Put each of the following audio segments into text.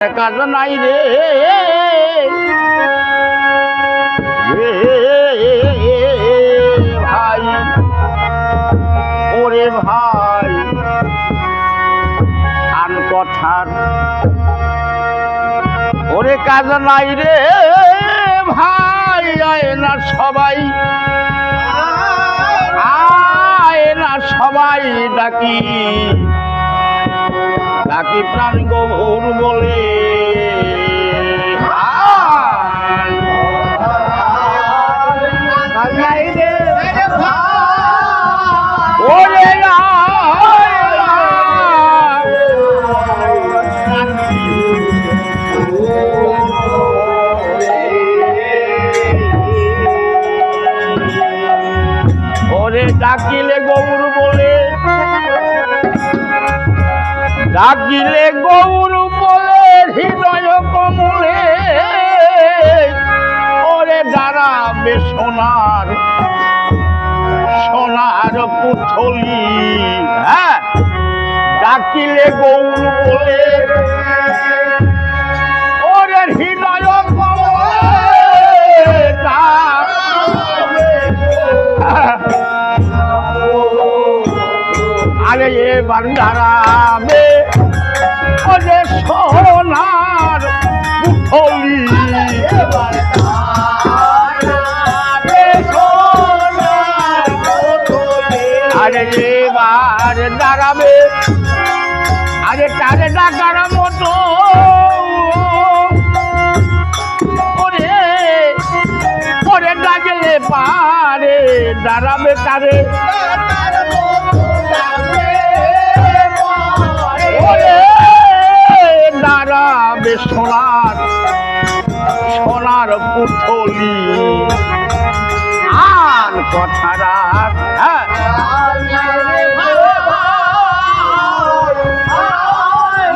কাজ নাই রে ভাই, ওরে ভাই আন কথার ওরে কাজ নাই রে ভাই, আয় না সবাই, আয় না সবাই ডাকি ডাকি প্রাণ গৌর বলে। ওরে ডাকিলে গৌর বলে, ডাকিলে গৌর বলে হৃদয় কমলে, ওরে দাঁড়াবে সোনার সোনার পুথলি। হ্যাঁ, ডাকিলে গৌর বলে ওরে হৃদয় কমলে, আরে এবার দাঁড়াবে ওরে সোনার পুথলি। আরে এবার দাঁড়াবে, আরে তারে ডাকার মতো ওরে ওরে ডাকলে পারে দাঁড়াবে তারে, দাঁড়াবে সোনার সোনার পুথলি। আর কথা রাখ,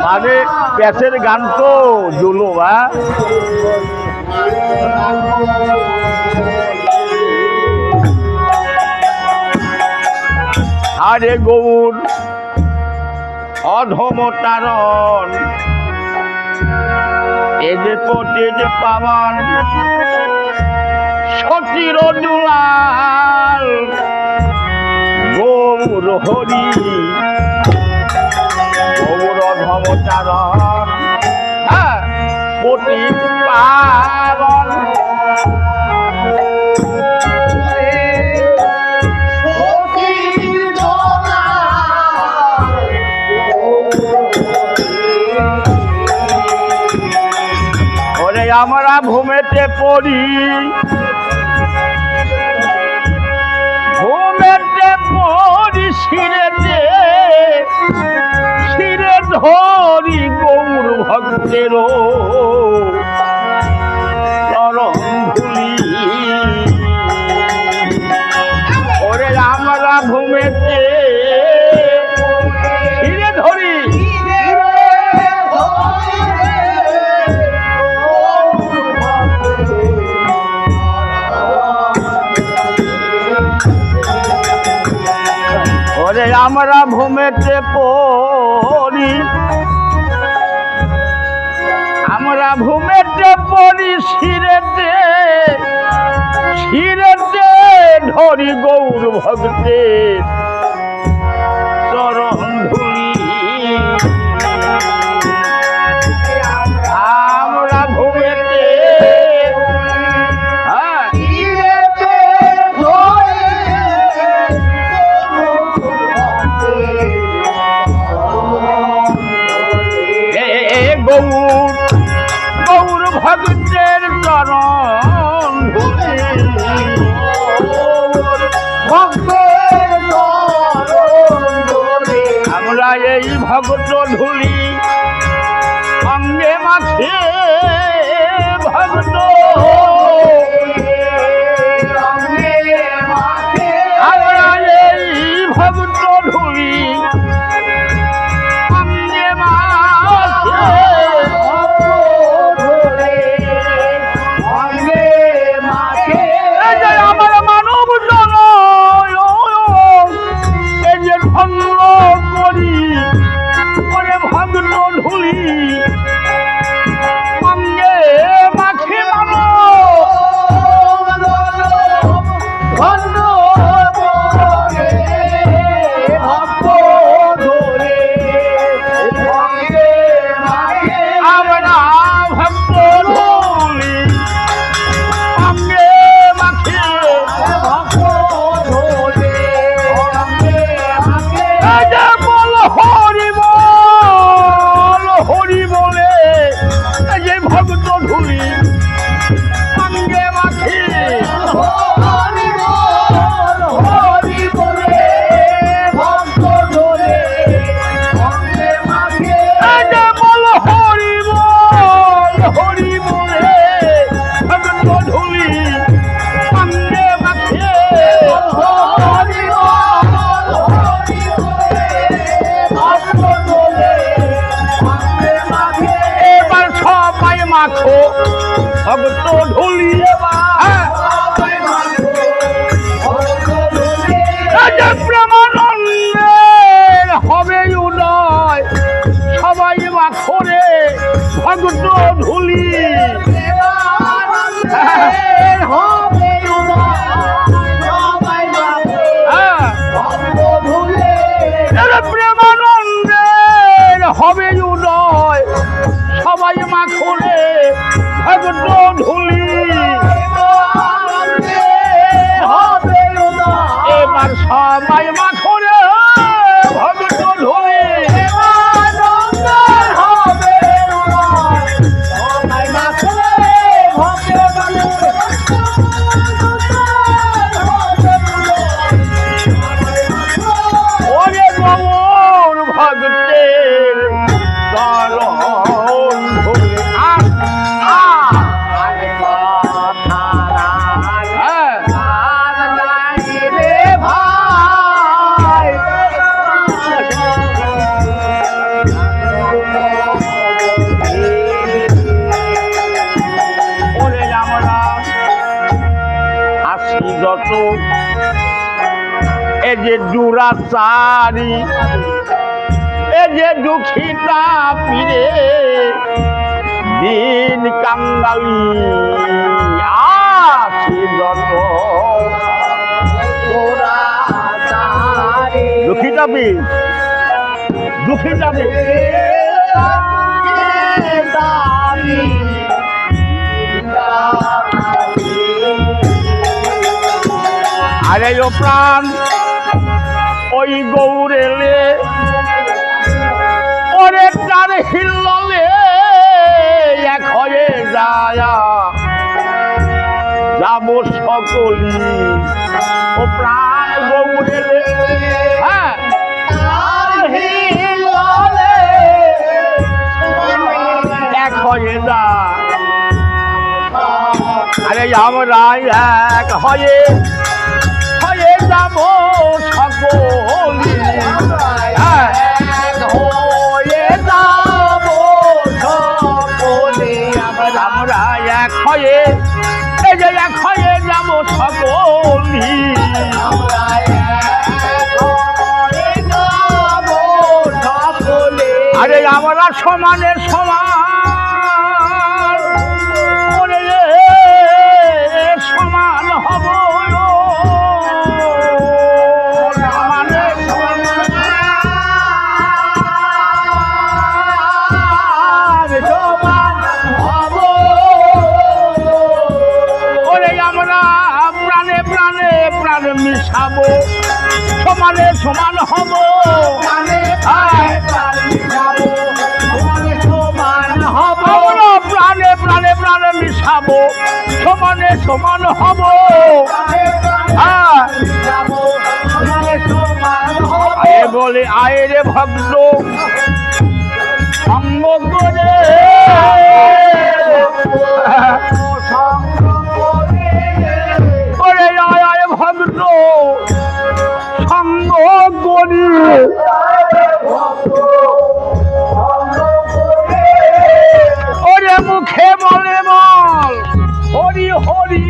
মানে প্যাসের গান তো জুলো। আরে গৌর অধম তারণ, এ যে পটে যে পাবন সচির দুলাল গৌর হরি, গৌর অধম তারণ পটি পাবন। আমরা ভূমেতে পড়ি, ভূমেতে পড়ি শিরেতে, শিরে ধরি গৌর ভক্তের চরণ ধুলি। ওরে আমরা ভূমেতে শিরে ধরি, আমরা ভূমেতে পড়ি, আমরা ভূমেতে পড়ি শিরেতে, শিরেতে ধরি গৌর ভক্তের চরণ ধুলি। আমরা ভূমেতে গৌর গৌর ভক্তের চরণ ধুলি, আমরা এই ভক্ত ধুলি অঙ্গে মাঝে ভক্ত, আমরা এই ভক্ত ধুলি ভক্ত ধুলি সঙ্গে মাখি হরি বলে ভক্ত ধরে সঙ্গে মাখে বল হরি বলে ভক্ত ধুলি সঙ্গে মাখে হরি বলে ভক্ত ধরে সঙ্গে মাখে এবার সবাই মাখো ভক্ত ধুলি প্রেমানন্দের হবে উদয় সবাই মাখরে ভক্ত ধুলি হবে সবাই ভক্ত ধুলে প্রেমানন্দের হবে উদয় সবাই মাখরে ভক্ত ধুলি হবে এবার সবাই মাখরে ভক্ত ধুলি হবে সবাই মাখলে ভক্ত ওরে গৌর ভক্তের চরণ ধুলি ওরে আমরা আসি যত এ যে দুরাচারি এ যে দুঃখিতা পীরে দিন কাঙ্গালি আসি যত দুঃখিতা পীর দুঃখিতা পীর আরে ও প্রাণ ওই গৌরেলে ওরে তার হিল্লে এক হয়ে যায় যাব সকলি ও প্রাণ গৌরেলে হ্যাঁ এক হয়ে যায় আরে আমরা এক হয়ে যাব সকলি আমরা এক হয়ে এই যে এক হয়ে যাব সকলি আরে আমরা সমানে সমান ওরে সমান হব সমানে সমান হব ওরে আমরা প্রাণে প্রাণে প্রাণ মিশাবো সমানে সমান হব প্রাণে প্রাণে প্রাণে মিশাবো সমানে সমান হব বলে আয় রে ভক্ত সঙ্গ করে ওরে আয় আয় ভক্ত সঙ্গ করি ওরে মুখে বলে বল হরি হরি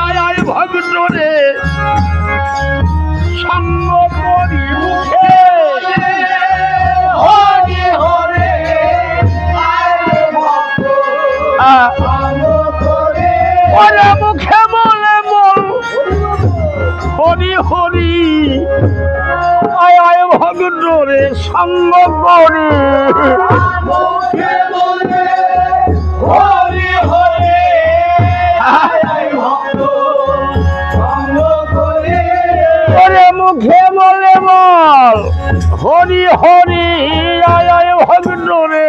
আয় আয় ভক্ত রে সঙ্গ করি মুখে হরি হরে ওরে মুখে বলে বল হরি হরি আয় আয় ভক্ত রে সঙ্গ করি হরি হরে ভক্ত সঙ্গ করে ওরে মুখে বলে বল হরি হরি আয় আয় ভক্ত রে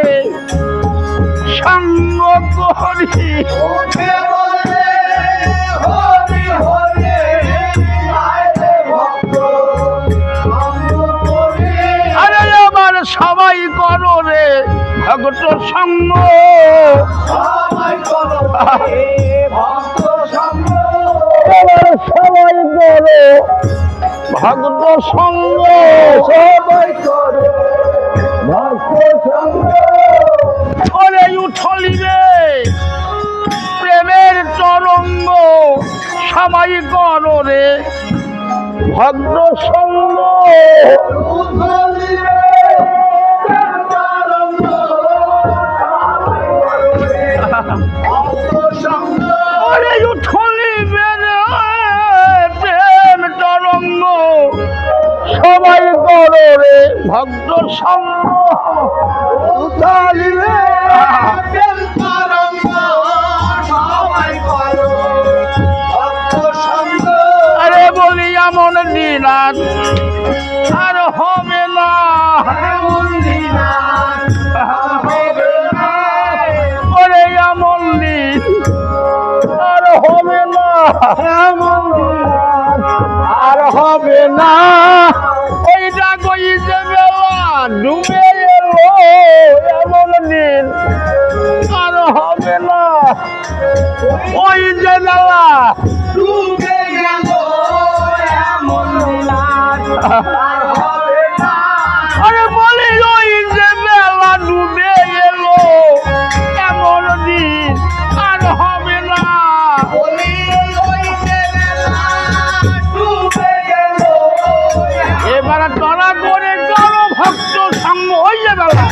সঙ্গ হরি মুখে বলে হরি হরি আরে ভক্ত সঙ্গ করে আরে আমার সবাই করো রে ভক্ত সঙ্গ সবাই করো রে ভক্ত সঙ্গ এবার সবাই করো ভক্ত সঙ্গ সবাই করো ভক্ত সঙ্গ ওরে উঠলি রে প্রেমের তরঙ্গ সবাই করো রে ভক্ত সঙ্গ ওরে উঠলি রে প্রেম তরঙ্গ সবাই করো রে ভক্ত সঙ্গ উঠালি রে আরে বলি এমন দিন আর আর হবে না ওরে এমন দিন আর হবে না আর হবে না ওইটা কই যে বেলা ডুবে এলো এমন দিন আর হবে না ওই যে বেলা আরে বলি ওই যে বেলা ডুবে এলো এমন দিন আর হবে না এবার তোরা করে করো ভক্ত সঙ্গ ওই যে বেলা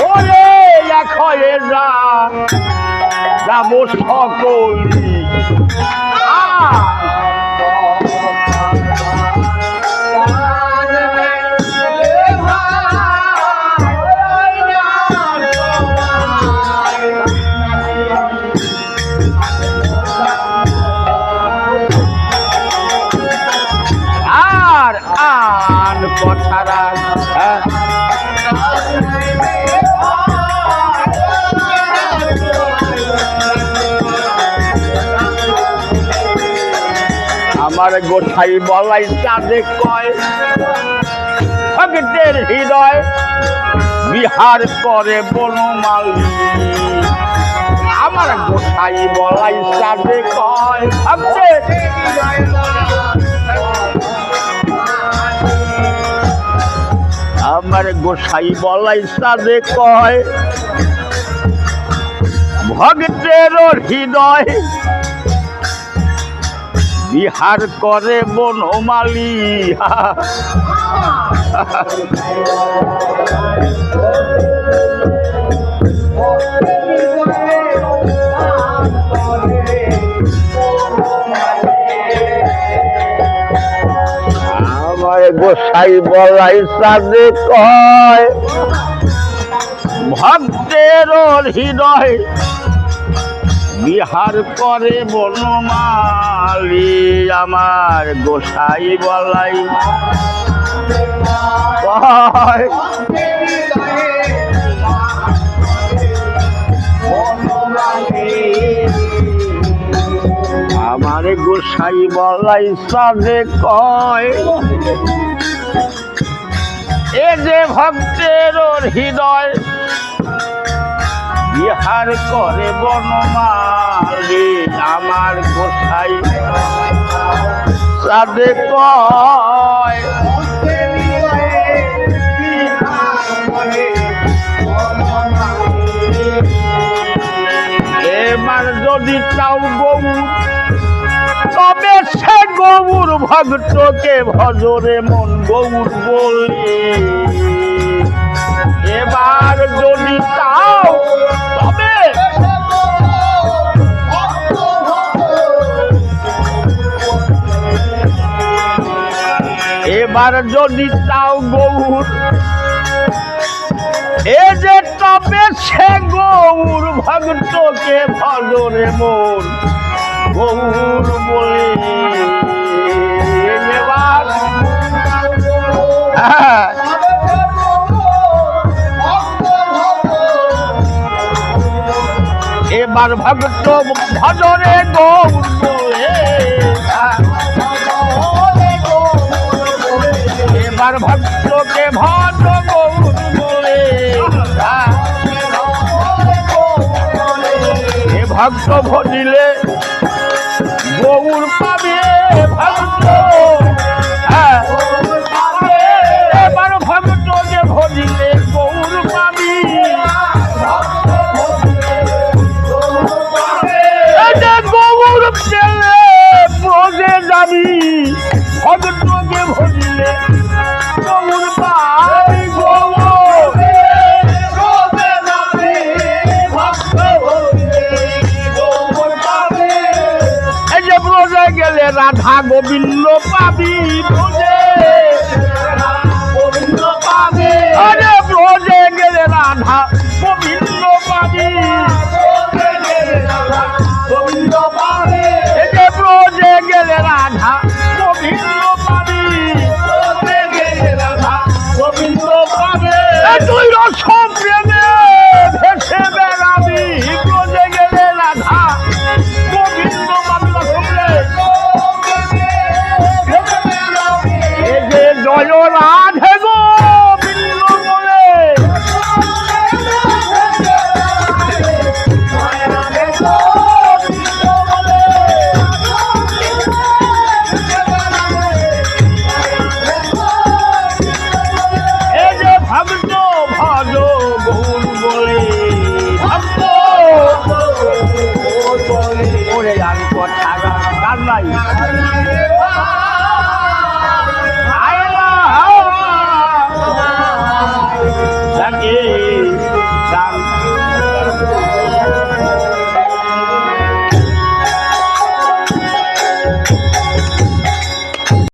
ওরে এখয়ে যাবো সকলি আর আন কথারা আমার গোসাই বলাই চাঁদে কয় ভক্তের হৃদয় বিহার করে বনমালী আমার গোসাই বলাই চাঁদে কয় ভক্তের আমার গোসাই বলাই চাঁদে কয় ভক্তের হৃদয় বিহার করে বনমালী আমার গোসাই বলাই চাঁদে কয় ভক্তের হৃদয় বিহার করে বনমালী আমার গোসাই বলাই কয় আমার গোসাই বলাই চাঁদে কয় এ যে ভক্তের হৃদয় বিহার করে বনমালী আমার গোসাই চাঁদে কয় এবার যদি চাও গৌর তবে সে গৌর ভক্তকে ভজরে মন গৌর বলে এবার যদি চাও তবে এবার যদি চাও গৌর এ যে তবে সে গৌর ভক্তকে ভজরে মন গৌর বলে এবার হ্যাঁ, এবার ভক্ত ভজরে গৌর বলে এবার ভক্তকে ভজ গৌর বলে এ ভক্ত ভজিলে গৌর পাবে ভক্ত হ্যাঁ, এবার ভক্তকে ভজিলে গৌর পাবি গৌর পেলে ব্রজে যাবি ভক্তকে ভজিলে গৌর পাবি গৌর এই যে ব্রজে গেলে রাধা গোবিন্দ পাবি ব্রজে আরে ব্রজে গেলে রাধা গোবিন্দ পাবি